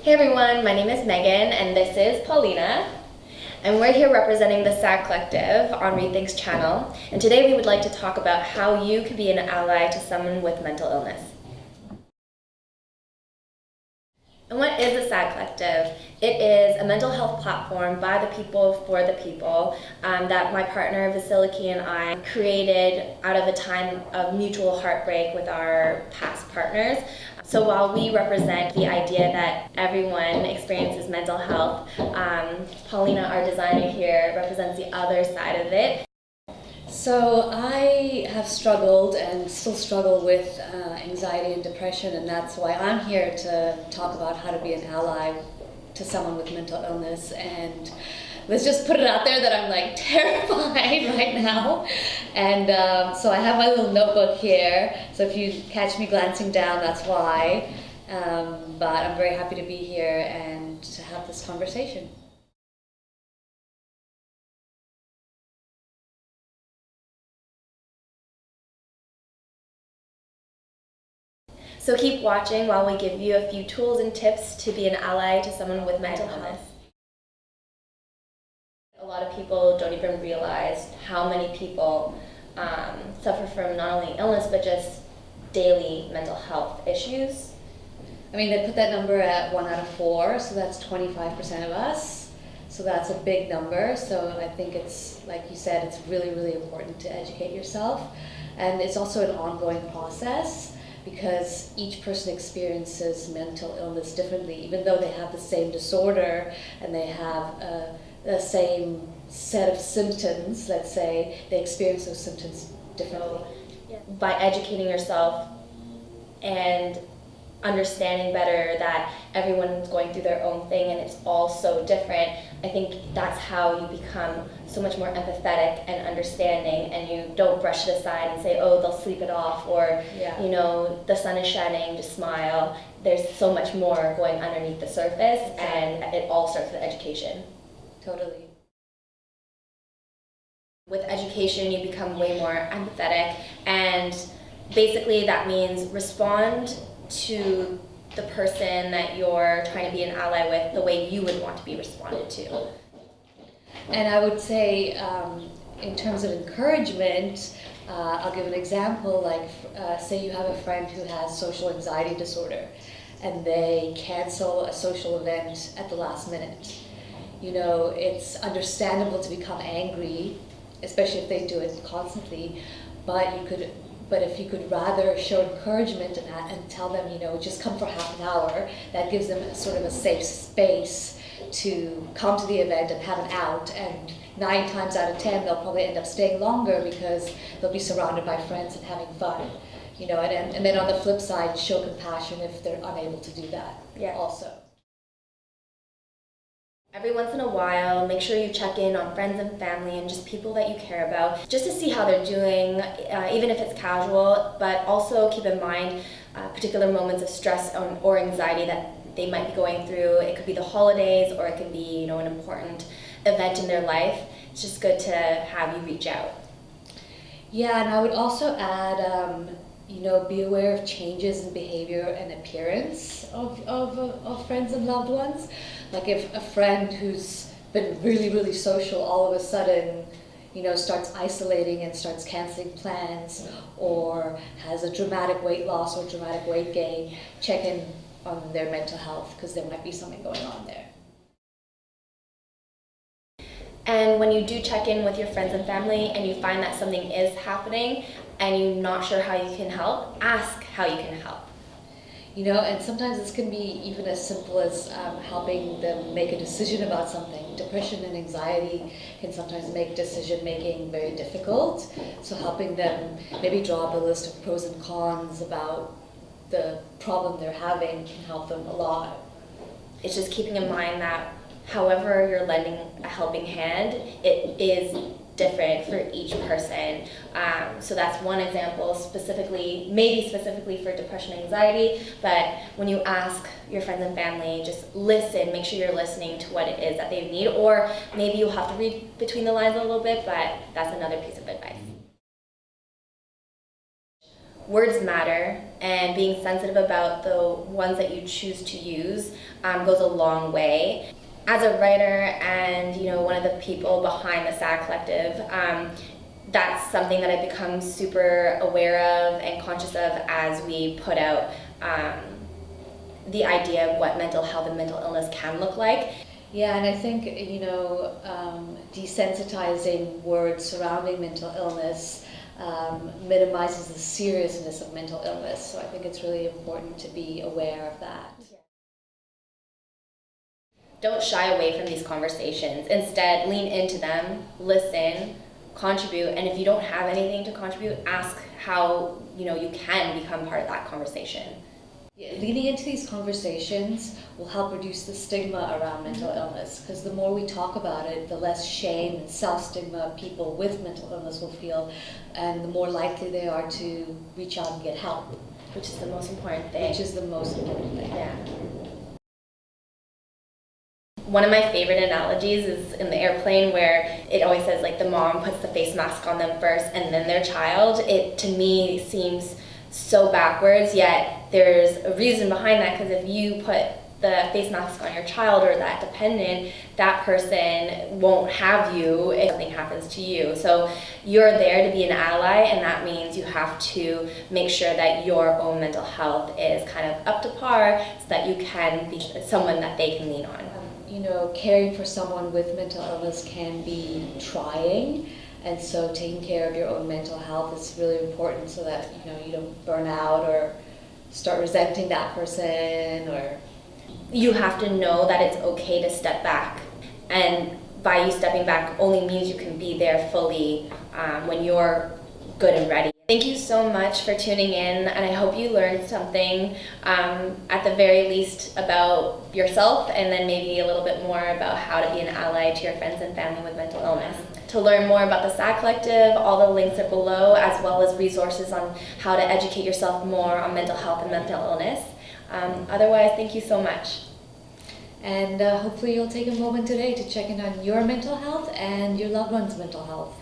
Hey everyone, my name is Megan and this is Paulina. And we're here representing the SAG Collective on Rethink's channel. And today we would like to talk about how you can be an ally to someone with mental illness. And what is a SAG Collective? It is a mental health platform by the people for the people that my partner Vasiliki and I created out of a time of mutual heartbreak with our past partners. So while we represent the idea that everyone experiences mental health, Paulina, our designer here, represents the other side of it. So I have struggled and still struggle with anxiety and depression, and that's why I'm here to talk about how to be an ally to someone with mental illness. And let's just put it out there that I'm like terrified right now. And so I have my little notebook here, so if you catch me glancing down, that's why. But I'm very happy to be here and to have this conversation. So keep watching while we give you a few tools and tips to be an ally to someone with mental illness. A lot of people don't even realize how many people suffer from not only illness but just daily mental health issues. I mean, they put that number at 1 out of 4, so that's 25% of us. So that's a big number. So I think it's, like you said, it's really, really important to educate yourself. And it's also an ongoing process, because each person experiences mental illness differently. Even though they have the same disorder and they have the same set of symptoms, let's say, they experience those symptoms differently. By educating yourself and understanding better that everyone's going through their own thing and it's all so different, I think that's how you become so much more empathetic and understanding, and you don't brush it aside and say, oh, they'll sleep it off, or you know, the sun is shining, just smile. There's so much more going underneath the surface. Exactly. And it all starts with education. Totally. With education, you become way more empathetic, and basically that means respond to the person that you're trying to be an ally with the way you would want to be responded to. And I would say, in terms of encouragement, I'll give an example. Like, say you have a friend who has social anxiety disorder, and they cancel a social event at the last minute. You know, it's understandable to become angry, especially if they do it constantly. But if you could rather show encouragement in that and tell them, you know, just come for half an hour, that gives them sort of a safe space to come to the event and have an out. And 9 times out of 10, they'll probably end up staying longer because they'll be surrounded by friends and having fun. You know, and then on the flip side, show compassion if they're unable to do that. Yeah. Also. Every once in a while, make sure you check in on friends and family and just people that you care about, just to see how they're doing, even if it's casual, but also keep in mind particular moments of stress or anxiety that they might be going through. It could be the holidays, or it could be, you know, an important event in their life. It's just good to have you reach out. Yeah, and I would also add, you know, be aware of changes in behavior and appearance of friends and loved ones. Like if a friend who's been really, really social all of a sudden, you know, starts isolating and starts canceling plans, or has a dramatic weight loss or dramatic weight gain, check in on their mental health, because there might be something going on there. And when you do check in with your friends and family and you find that something is happening and you're not sure how you can help, ask how you can help. You know, and sometimes this can be even as simple as helping them make a decision about something. Depression and anxiety can sometimes make decision making very difficult. So helping them maybe draw up a list of pros and cons about the problem they're having can help them a lot. It's just keeping in mind that however you're lending a helping hand, it is different for each person. So that's one example, maybe specifically for depression and anxiety, but when you ask your friends and family, just listen, make sure you're listening to what it is that they need, or maybe you'll have to read between the lines a little bit, but that's another piece of advice. words matter, and being sensitive about the ones that you choose to use goes a long way. As a writer and one of the people behind the SAG Collective, that's something that I've become super aware of and conscious of as we put out the idea of what mental health and mental illness can look like. Yeah, and I think, desensitizing words surrounding mental illness minimizes the seriousness of mental illness. So I think it's really important to be aware of that. Don't shy away from these conversations. Instead, lean into them, listen, contribute, and if you don't have anything to contribute, ask how you can become part of that conversation. Yeah, leaning into these conversations will help reduce the stigma around mental illness, because the more we talk about it, the less shame and self-stigma people with mental illness will feel, and the more likely they are to reach out and get help. Which is the most important thing. Yeah. One of my favorite analogies is in the airplane, where it always says the mom puts the face mask on them first and then their child. It to me seems so backwards, yet there's a reason behind that, because if you put the face mask on your child or that dependent, that person won't have you if something happens to you. So you're there to be an ally, and that means you have to make sure that your own mental health is kind of up to par so that you can be someone that they can lean on. Caring for someone with mental illness can be trying, and so taking care of your own mental health is really important so that you don't burn out or start resenting that person. Or you have to know that it's okay to step back, and by you stepping back only means you can be there fully when you're good and ready. Thank you so much for tuning in, and I hope you learned something at the very least about yourself, and then maybe a little bit more about how to be an ally to your friends and family with mental illness. To learn more about the SAG Collective, all the links are below, as well as resources on how to educate yourself more on mental health and mental illness. Otherwise, thank you so much. And hopefully you'll take a moment today to check in on your mental health and your loved one's mental health.